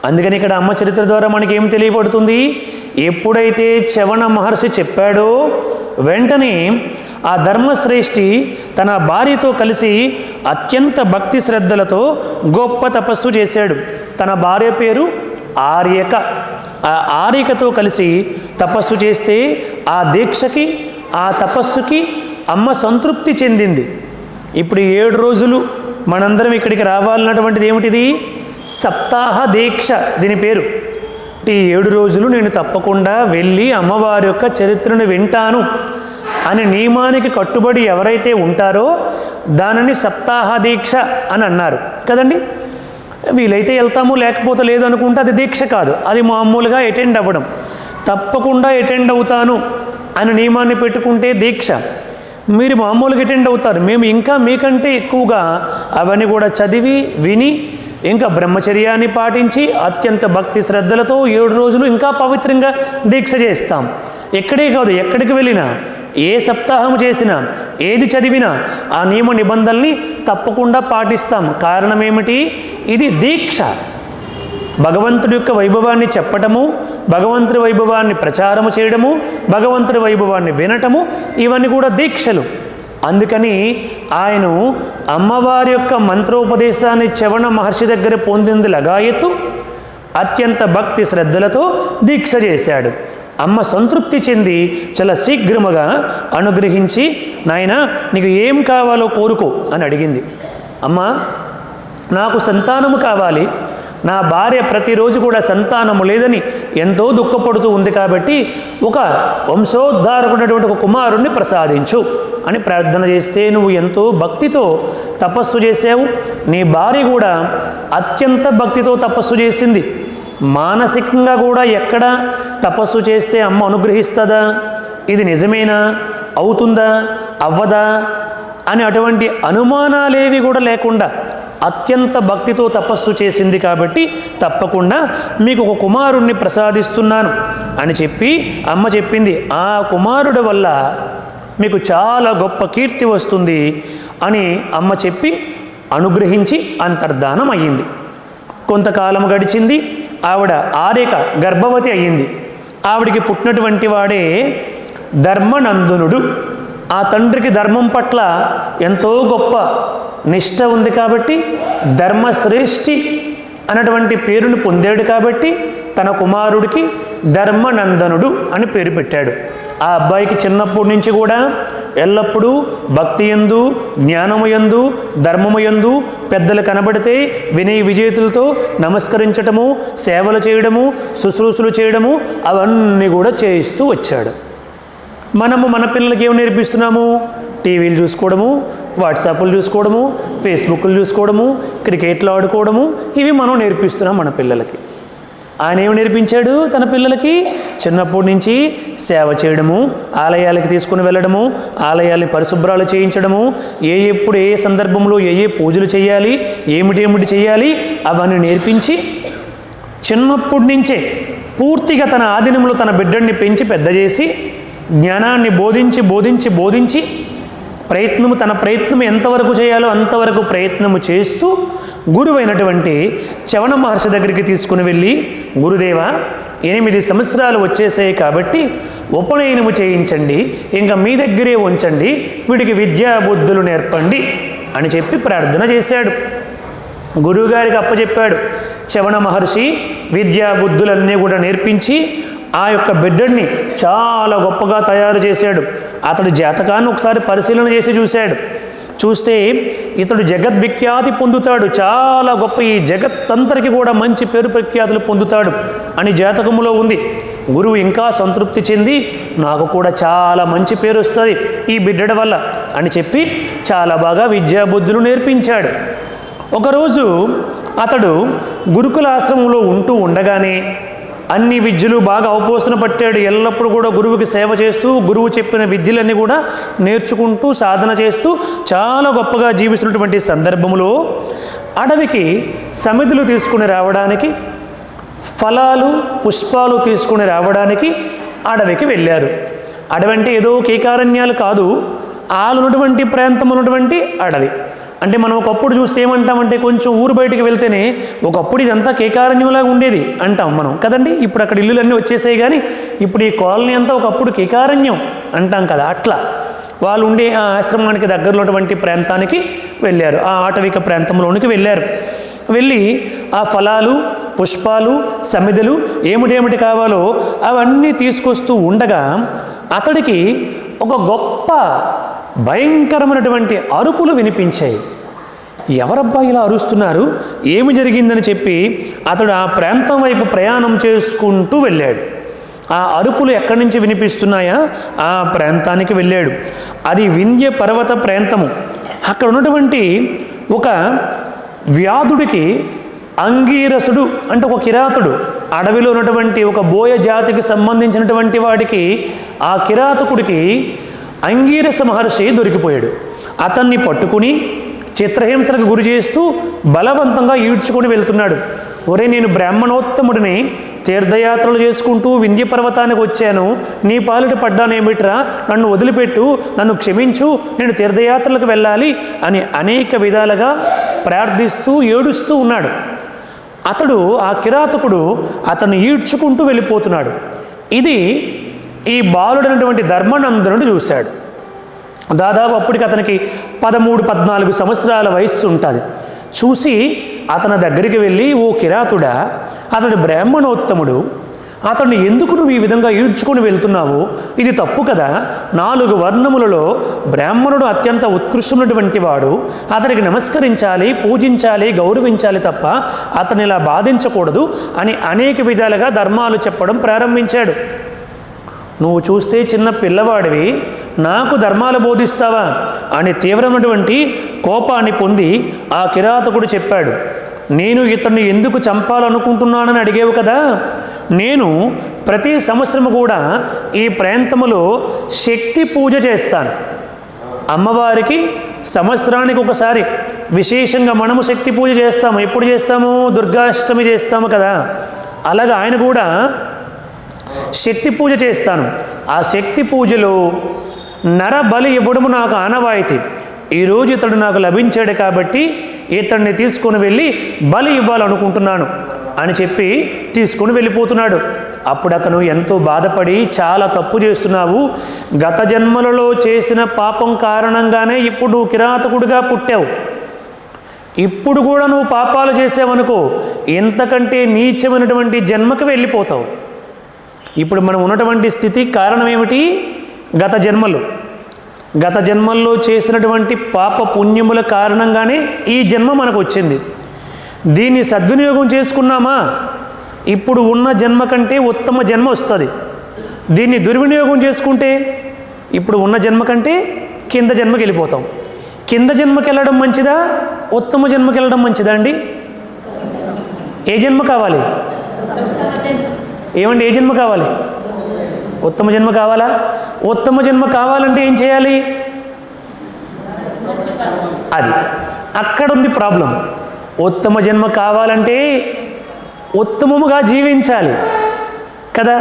అందుకని ఇక్కడ అమ్మ చరిత్ర ద్వారా మనకి ఏం తెలియబడుతుంది, ఎప్పుడైతే చవన మహర్షి చెప్పాడో వెంటనే ఆ ధర్మశ్రేష్ఠి తన భార్యతో కలిసి అత్యంత భక్తి శ్రద్ధలతో గొప్ప తపస్సు చేశాడు. తన భార్య పేరు ఆర్యక. ఆ ఆర్యకతో కలిసి తపస్సు చేస్తే ఆ దీక్షకి ఆ తపస్సుకి అమ్మ సంతృప్తి చెందింది. ఇప్పుడు 7 రోజులు మనందరం ఇక్కడికి రావాలన్నటువంటిది ఏమిటిది, సప్తాహ దీక్ష దీని పేరు. ఈ 7 రోజులు నేను తప్పకుండా వెళ్ళి అమ్మవారి యొక్క చరిత్రను వింటాను అని నియమానికి కట్టుబడి ఎవరైతే ఉంటారో దానిని సప్తాహ దీక్ష అని అన్నారు కదండి. వీలైతే వెళ్తాము, లేకపోతే లేదు అనుకుంటే అది దీక్ష కాదు, అది మామూలుగా అటెండ్ అవ్వడం. తప్పకుండా అటెండ్ అవుతాను అని నియమాన్ని పెట్టుకుంటే దీక్ష. మీరు మామూలుగా అటెండ్ అవుతారు, మేము ఇంకా మీకంటే ఎక్కువగా అవన్నీ కూడా చదివి విని ఇంకా బ్రహ్మచర్యాన్ని పాటించి అత్యంత భక్తి శ్రద్ధలతో 7 రోజులు ఇంకా పవిత్రంగా దీక్ష చేస్తాం. ఎక్కడే కాదు, ఎక్కడికి వెళ్ళినా, ఏ సప్తాహం చేసినా, ఏది చదివినా ఆ నియమ నిబంధనల్ని తప్పకుండా పాటిస్తాం. కారణం ఏమిటి, ఇది దీక్ష. భగవంతుడి యొక్క వైభవాన్ని చెప్పటము, భగవంతుడి వైభవాన్ని ప్రచారము చేయడము, భగవంతుడి వైభవాన్ని వినటము, ఇవన్నీ కూడా దీక్షలు. అందుకని ఆయన అమ్మవారి యొక్క మంత్రోపదేశాన్ని చవన మహర్షి దగ్గర పొందింది లగాయత్తు అత్యంత భక్తి శ్రద్ధలతో దీక్ష చేశాడు. అమ్మ సంతృప్తి చెంది చాలా శీఘ్రముగా అనుగ్రహించి, నాయనా నీకు ఏం కావాలో కోరుకో అని అడిగింది. అమ్మ, నాకు సంతానము కావాలి, నా భార్య ప్రతిరోజు కూడా సంతానము లేదని ఎంతో దుఃఖపడుతూ ఉంది, కాబట్టి ఒక వంశోద్ధారకున్నటువంటి ఒక కుమారుణ్ణి ప్రసాదించు అని ప్రార్థన చేస్తే, నువ్వు ఎంతో భక్తితో తపస్సు చేసావు, నీ భార్య కూడా అత్యంత భక్తితో తపస్సు చేసింది. మానసికంగా కూడా ఎక్కడ తపస్సు చేస్తే అమ్మ అనుగ్రహిస్తుందా, ఇది నిజమేనా, అవుతుందా అవ్వదా అని అటువంటి అనుమానాలేవి కూడా లేకుండా అత్యంత భక్తితో తపస్సు చేసింది. కాబట్టి తప్పకుండా మీకు ఒక కుమారుణ్ణి ప్రసాదిస్తున్నాను అని చెప్పి అమ్మ చెప్పింది. ఆ కుమారుడి వల్ల మీకు చాలా గొప్ప కీర్తి వస్తుంది అని అమ్మ చెప్పి అనుగ్రహించి అంతర్ధానం అయ్యింది. కొంతకాలం గడిచింది. ఆవిడ ఆర్యక గర్భవతి అయ్యింది. ఆవిడికి పుట్టినటువంటి వాడే ధర్మనందనుడు. ఆ తండ్రికి ధర్మం పట్ల ఎంతో గొప్ప నిష్ట ఉంది కాబట్టి ధర్మశ్రేష్ఠి అన్నటువంటి పేరును పొందాడు. కాబట్టి తన కుమారుడికి ధర్మనందనుడు అని పేరు పెట్టాడు. ఆ అబ్బాయికి చిన్నప్పటి నుంచి కూడా ఎల్లప్పుడూ భక్తి యందు, జ్ఞానము యందు, ధర్మము యందు పెద్దలు కనబడితే వినయ విజేతులతో నమస్కరించటము, సేవలు చేయడము, శుశ్రూషలు చేయడము అవన్నీ కూడా చేయిస్తూ వచ్చాడు. మనము మన పిల్లలకి ఏమి నేర్పిస్తున్నాము, టీవీలు చూసుకోవడము, వాట్సాప్లు చూసుకోవడము, ఫేస్బుక్లు చూసుకోవడము, క్రికెట్లు ఆడుకోవడము, ఇవి మనం నేర్పిస్తున్నాం మన పిల్లలకి. ఆయన ఏమి నేర్పించాడు తన పిల్లలకి, చిన్నప్పటి నుంచి సేవ చేయడము, ఆలయాలకి తీసుకుని వెళ్ళడము, ఆలయాల్ని పరిశుభ్రాలు చేయించడము, ఎప్పుడు ఏ సందర్భంలో ఏ పూజలు చేయాలి, ఏమిటి చేయాలి అవన్నీ నేర్పించి చిన్నప్పటి నుంచే పూర్తిగా తన ఆధీనంలో తన బిడ్డని పెంచి పెద్ద చేసి జ్ఞానాన్ని బోధించి తన ప్రయత్నం ఎంతవరకు చేయాలో అంతవరకు ప్రయత్నము చేస్తూ గురువైనటువంటి చవన మహర్షి దగ్గరికి తీసుకుని వెళ్ళి, గురుదేవా 8 సంవత్సరాలు వచ్చేసాయి కాబట్టి ఉపనయనము చేయించండి, ఇంకా మీ దగ్గరే ఉంచండి, వీడికి విద్యా బుద్ధులు నేర్పండి అని చెప్పి ప్రార్థన చేశాడు. గురువుగారికి అప్పచెప్పాడు. చవన మహర్షి విద్యా బుద్ధులన్నీ కూడా నేర్పించి ఆ యొక్క బిడ్డని చాలా గొప్పగా తయారు చేశాడు. అతడు జాతకాన్ని ఒకసారి పరిశీలన చేసి చూస్తే ఇతడు జగద్విఖ్యాతి పొందుతాడు, చాలా గొప్ప, ఈ జగత్తంతరికి కూడా మంచి పేరు ప్రఖ్యాతులు పొందుతాడు అని జాతకములో ఉంది. గురువు ఇంకా సంతృప్తి చెంది, నాకు కూడా చాలా మంచి పేరు వస్తుంది ఈ బిడ్డ వల్ల అని చెప్పి చాలా బాగా విద్యాబుద్ధులు నేర్పించాడు. ఒకరోజు అతడు గురుకుల ఆశ్రమంలో ఉంటూ ఉండగానే అన్ని విద్యలు బాగా అవపోసన పట్టాడు. ఎల్లప్పుడూ కూడా గురువుకి సేవ చేస్తూ గురువు చెప్పిన విద్యలన్నీ కూడా నేర్చుకుంటూ సాధన చేస్తూ చాలా గొప్పగా జీవిస్తున్నటువంటి సందర్భంలో అడవికి సమిధులు తీసుకుని రావడానికి, ఫలాలు పుష్పాలు తీసుకుని రావడానికి అడవికి వెళ్ళారు. అడవి అంటే ఏదో కేకారణ్యాలు కాదు, ఆలున్నటువంటి ప్రాంతం ఉన్నటువంటి అడవి. అంటే మనం ఒకప్పుడు చూస్తే ఏమంటామంటే కొంచెం ఊరు బయటికి వెళ్తేనే ఒకప్పుడు ఇదంతా కేకారణ్యంలాగా ఉండేది అంటాం మనం కదండి. ఇప్పుడు అక్కడ ఇల్లులన్నీ వచ్చేసాయి, కానీ ఇప్పుడు ఈ కాలనీ అంతా ఒకప్పుడు కేకారణ్యం అంటాం కదా. అట్లా వాళ్ళు ఉండే ఆ ఆశ్రమానికి దగ్గరలో ఉన్నటువంటి ప్రాంతానికి వెళ్ళారు, ఆ ఆటవిక ప్రాంతంలోనికి వెళ్ళారు. వెళ్ళి ఆ ఫలాలు, పుష్పాలు, సమిధలు ఏమిటేమిటి కావాలో అవన్నీ తీసుకొస్తూ ఉండగా అతడికి ఒక గొప్ప భయంకరమైనటువంటి అరుపులు వినిపించాయి. ఎవరబ్బా ఇలా అరుస్తున్నారు, ఏమి జరిగిందని చెప్పి అతడు ఆ ప్రాంతం వైపు ప్రయాణం చేసుకుంటూ వెళ్ళాడు. ఆ అరుపులు ఎక్కడి నుంచి వినిపిస్తున్నాయా ఆ ప్రాంతానికి వెళ్ళాడు. అది వింధ్య పర్వత ప్రాంతము. అక్కడ ఉన్నటువంటి ఒక వ్యాధుడికి అంగీరసుడు అంటే ఒక కిరాతుడు, అడవిలో ఉన్నటువంటి ఒక బోయ జాతికి సంబంధించినటువంటి వాడికి, ఆ కిరాతకుడికి అంగీరస మహర్షి దొరికిపోయాడు. అతన్ని పట్టుకుని చిత్రహింసలకు గురి చేస్తూ బలవంతంగా ఈడ్చుకొని వెళ్తున్నాడు. ఒరే, నేను బ్రాహ్మణోత్తముడిని, తీర్థయాత్రలు చేసుకుంటూ వింధ్య పర్వతానికి వచ్చాను, నీ పాలిట పడ్డానేమిట్రా, నన్ను వదిలిపెట్టు, నన్ను క్షమించు, నేను తీర్థయాత్రలకు వెళ్ళాలి అని అనేక విధాలుగా ప్రార్థిస్తూ ఏడుస్తూ ఉన్నాడు. అతడు, ఆ కిరాతకుడు అతన్ని ఈడ్చుకుంటూ వెళ్ళిపోతున్నాడు. ఇది ఈ బాలుడైనటువంటి ధర్మనందనుడు చూశాడు. దాదాపు అప్పటికి అతనికి 13-14 సంవత్సరాల వయస్సు ఉంటుంది. చూసి అతని దగ్గరికి వెళ్ళి, ఓ కిరాతుడా, అతడు బ్రాహ్మణోత్తముడు, అతన్ని ఎందుకు నువ్వు ఈ విధంగా ఈడ్చుకొని వెళ్తున్నావు? ఇది తప్పు కదా. 4 వర్ణములలో బ్రాహ్మణుడు అత్యంత ఉత్కృష్టమైనటువంటి వాడు, అతనికి నమస్కరించాలి, పూజించాలి, గౌరవించాలి తప్ప అతన్ని ఇలా బాధించకూడదు అని అనేక విధాలుగా ధర్మాలు చెప్పడం ప్రారంభించాడు. నువ్వు చూస్తే చిన్న పిల్లవాడివి, నాకు ధర్మాలు బోధిస్తావా అని తీవ్రమైనటువంటి కోపాన్ని పొంది ఆ కిరాతకుడు చెప్పాడు, నేను ఇతన్ని ఎందుకు చంపాలనుకుంటున్నానని అడిగేవు కదా, నేను ప్రతి సంవత్సరం కూడా ఈ ప్రాంతంలో శక్తి పూజ చేస్తాను. అమ్మవారికి సంవత్సరానికి ఒకసారి విశేషంగా మనము శక్తి పూజ చేస్తాము. ఎప్పుడు చేస్తాము? దుర్గాష్టమి చేస్తాము కదా. అలాగే ఆయన కూడా శక్తి పూజ చేస్తాను. ఆ శక్తి పూజలో నర బలి ఇవ్వడము నాకు ఆనవాయితీ. ఈరోజు ఇతడు నాకు లభించాడు కాబట్టి ఇతడిని తీసుకొని వెళ్ళి బలి ఇవ్వాలనుకుంటున్నాను అని చెప్పి తీసుకొని వెళ్ళిపోతున్నాడు. అప్పుడు అతను ఎంతో బాధపడి, చాలా తప్పు చేస్తున్నావు, గత జన్మలలో చేసిన పాపం కారణంగానే ఇప్పుడు నువ్వు కిరాతకుడిగా పుట్టావు, ఇప్పుడు కూడా నువ్వు పాపాలు చేసావనుకో ఇంతకంటే నీచమైనటువంటి జన్మకు వెళ్ళిపోతావు. ఇప్పుడు మనం ఉన్నటువంటి స్థితి కారణం ఏమిటి? గత జన్మలు. గత జన్మల్లో చేసినటువంటి పాప పుణ్యముల కారణంగానే ఈ జన్మ మనకు వచ్చింది. దీన్ని సద్వినియోగం చేసుకున్నామా ఇప్పుడు ఉన్న జన్మ కంటే ఉత్తమ జన్మ వస్తుంది. దీన్ని దుర్వినియోగం చేసుకుంటే ఇప్పుడు ఉన్న జన్మ కంటే కింద జన్మకి వెళ్ళిపోతాం. కింద జన్మకి వెళ్ళడం మంచిదా, ఉత్తమ జన్మకి వెళ్ళడం మంచిదా అండి? ఏ జన్మ కావాలి? ఏమండి, ఏ జన్మ కావాలి? ఉత్తమ జన్మ కావాలా? ఉత్తమ జన్మ కావాలంటే ఏం చేయాలి? అది అక్కడ ఉంది ప్రాబ్లం. ఉత్తమ జన్మ కావాలంటే ఉత్తమముగా జీవించాలి కదా.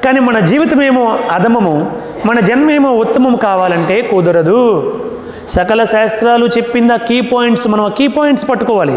కానీ మన జీవితమేమో అధమము, మన జన్మేమో ఉత్తమము కావాలంటే కుదరదు. సకల శాస్త్రాలు చెప్పింది ఆ కీ పాయింట్స్, మనం ఆ కీ పాయింట్స్ పట్టుకోవాలి,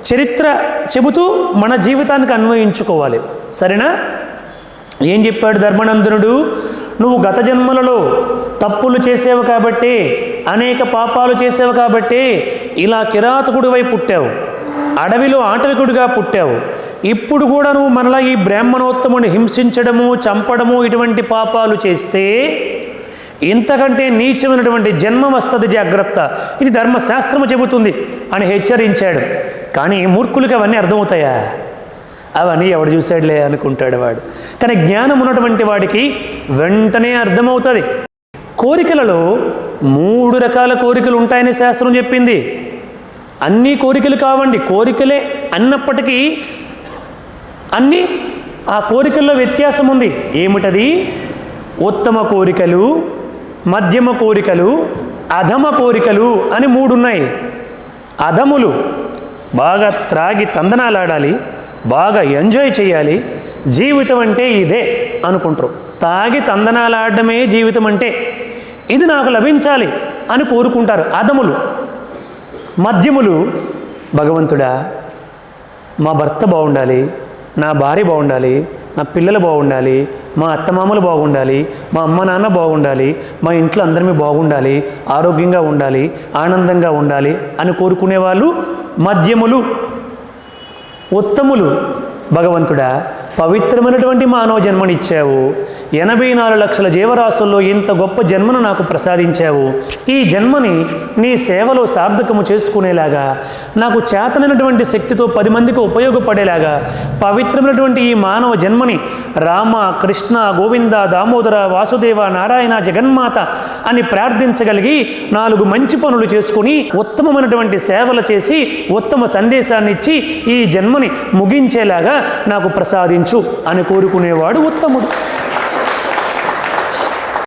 చరిత్ర చెబుతూ మన జీవితానికి అన్వయించుకోవాలి. సరేనా? ఏం చెప్పాడు ధర్మనందనుడు? నువ్వు గత జన్మలలో తప్పులు చేసేవు కాబట్టి, అనేక పాపాలు చేసేవు కాబట్టి ఇలా కిరాతకుడివై పుట్టావు, అడవిలో ఆటవికుడిగా పుట్టావు. ఇప్పుడు కూడా నువ్వు మనలా ఈ బ్రాహ్మణోత్తముని హింసించడము, చంపడము ఇటువంటి పాపాలు చేస్తే ఇంతకంటే నీచమైనటువంటి జన్మ వస్తుంది, జాగ్రత్త, ఇది ధర్మశాస్త్రము చెబుతుంది అని హెచ్చరించాడు. కానీ మూర్ఖులకి అవన్నీ అర్థమవుతాయా? అవన్నీ ఎవడు చూశాడులే అనుకుంటాడు వాడు. కానీ జ్ఞానం ఉన్నటువంటి వాడికి వెంటనే అర్థమవుతుంది. కోరికలలో 3 రకాల కోరికలు ఉంటాయని శాస్త్రం చెప్పింది. అన్నీ కోరికలు కావండి, కోరికలే అన్నప్పటికీ అన్నీ ఆ కోరికల్లో వ్యత్యాసం ఉంది. ఏమిటది? ఉత్తమ కోరికలు, మధ్యమ కోరికలు, అధమ కోరికలు అని 3 ఉన్నాయి. అధములు బాగా త్రాగి తందనాలాడాలి, బాగా ఎంజాయ్ చేయాలి, జీవితం అంటే ఇదే అనుకుంటారు. తాగి తందనాలాడడమే జీవితం అంటే, ఇది నాకు లభించాలి అని కోరుకుంటారు అధములు. మధ్యములు భగవంతుడా, మా భర్త బాగుండాలి, నా భార్య బాగుండాలి, నా పిల్లలు బాగుండాలి, మా అత్తమామలు బాగుండాలి, మా అమ్మ నాన్న బాగుండాలి, మా ఇంట్లో అందరిమీ బాగుండాలి, ఆరోగ్యంగా ఉండాలి, ఆనందంగా ఉండాలి అని కోరుకునేవాళ్ళు మధ్యములు. ఉత్తములు భగవంతుడా, పవిత్రమైనటువంటి మానవ జన్మనిచ్చావు, 84 లక్షల జీవరాశుల్లో ఇంత గొప్ప జన్మను నాకు ప్రసాదించావు. ఈ జన్మని నీ సేవలో సార్థకము చేసుకునేలాగా, నాకు చేతనైనటువంటి శక్తితో 10 మందికి ఉపయోగపడేలాగా పవిత్రమైనటువంటి ఈ మానవ జన్మని రామ, కృష్ణ, గోవింద, దామోదర, వాసుదేవ, నారాయణ, జగన్మాత అని ప్రార్థించగలిగి 4 మంచి పనులు చేసుకుని ఉత్తమమైనటువంటి సేవలు చేసి ఉత్తమ సందేశాన్ని ఇచ్చి ఈ జన్మని ముగించేలాగా నాకు ప్రసాదించు అని కోరుకునేవాడు ఉత్తముడు.